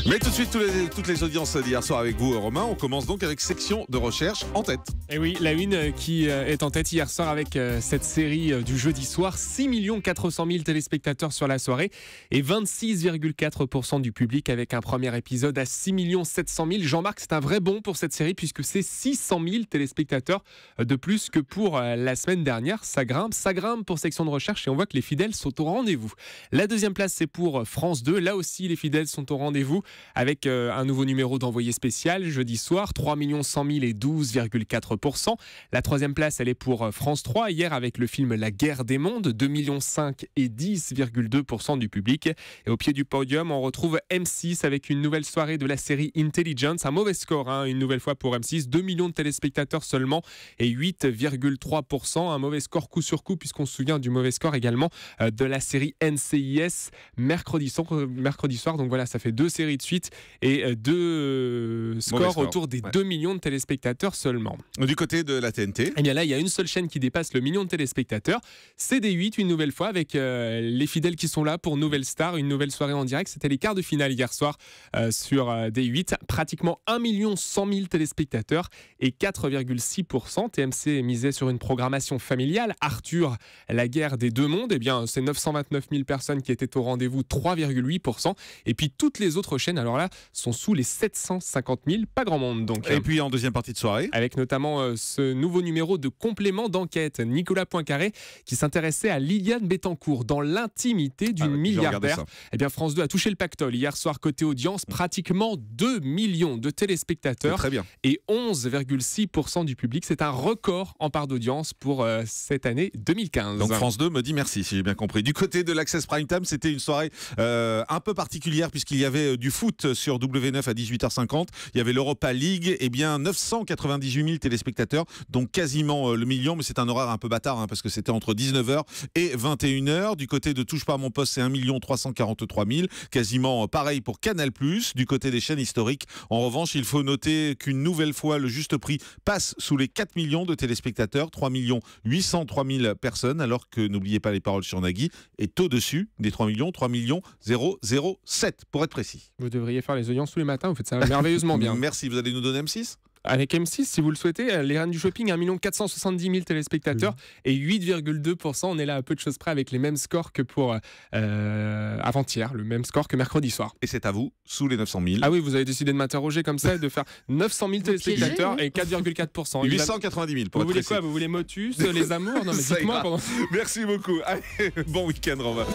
Mais tout de suite, toutes les audiences d'hier soir avec vous, Romain. On commence donc avec section de recherche en tête. Et oui, la une qui est en tête hier soir avec cette série du jeudi soir. 6 400 000 téléspectateurs sur la soirée et 26,4% du public avec un premier épisode à 6 700 000. Jean-Marc, c'est un vrai bond pour cette série puisque c'est 600 000 téléspectateurs de plus que pour la semaine dernière. Ça grimpe pour section de recherche et on voit que les fidèles sont au rendez-vous. La deuxième place, c'est pour France 2. Là aussi, les fidèles sont au rendez-vous avec un nouveau numéro d'envoyé spécial jeudi soir, 3 100 000 et 12,4%. La troisième place, elle est pour France 3, hier avec le film La Guerre des Mondes, 2,5 millions et 10,2% du public. Et au pied du podium, on retrouve M6 avec une nouvelle soirée de la série Intelligence. Un mauvais score, une nouvelle fois pour M6, 2 millions de téléspectateurs seulement et 8,3%. Un mauvais score coup sur coup, puisqu'on se souvient du mauvais score également de la série NCIS mercredi soir. Donc voilà, ça fait 2 séries de suite et 2 scores autour des 2 millions de téléspectateurs seulement. Du côté de la TNT, eh bien là, il y a une seule chaîne qui dépasse le million de téléspectateurs. C'est D8, une nouvelle fois, avec les fidèles qui sont là pour Nouvelle Star, une nouvelle soirée en direct. C'était les quarts de finale hier soir sur D8. Pratiquement 1 100 000 téléspectateurs et 4,6%. TMC misait sur une programmation familiale. Arthur, la guerre des deux mondes, eh bien, c'est 929 000 personnes qui étaient au rendez-vous, 3,8%. Et puis toutes les autres chaînes, alors là, sont sous les 750 000, pas grand monde donc. Et puis en deuxième partie de soirée, avec notamment ce nouveau numéro de complément d'enquête, Nicolas Poincaré, qui s'intéressait à Liliane Bettencourt dans l'intimité du milliardaire. Eh bien, France 2 a touché le pactole hier soir côté audience, pratiquement 2 millions de téléspectateurs très bien. Et 11,6% du public. C'est un record en part d'audience pour cette année 2015. Donc France 2 me dit merci, si j'ai bien compris. Du côté de l'Access Prime Time, c'était une soirée un peu particulière puisqu'il y avait du foot sur W9 à 18h50. Il y avait l'Europa League, et bien 998 000 téléspectateurs, donc quasiment le million, mais c'est un horaire un peu bâtard parce que c'était entre 19h et 21h. Du côté de Touche pas à mon poste, c'est 1 343 000, quasiment pareil pour Canal+. Du côté des chaînes historiques, en revanche, il faut noter qu'une nouvelle fois, le juste prix passe sous les 4 millions de téléspectateurs, 3 803 000 personnes, alors que, n'oubliez pas les paroles sur Nagui, est au-dessus des 3 millions, 007 pour être précis. Vous devriez faire les audiences tous les matins, vous faites ça merveilleusement bien. Merci, vous allez nous donner M6 ? Avec M6, si vous le souhaitez, les reines du shopping, 1 470 000 téléspectateurs et 8,2%. On est là à peu de choses près avec les mêmes scores que pour avant-hier, le même score que mercredi soir. Et c'est à vous, sous les 900 000. Ah oui, vous avez décidé de m'interroger comme ça, de faire 900 000 téléspectateurs et 4,4%. 890 000 pour vous être voulez précis. quoi? Vous voulez Motus, les amours? Non mais dites-moi. Merci beaucoup. Allez, bon week-end, Romain.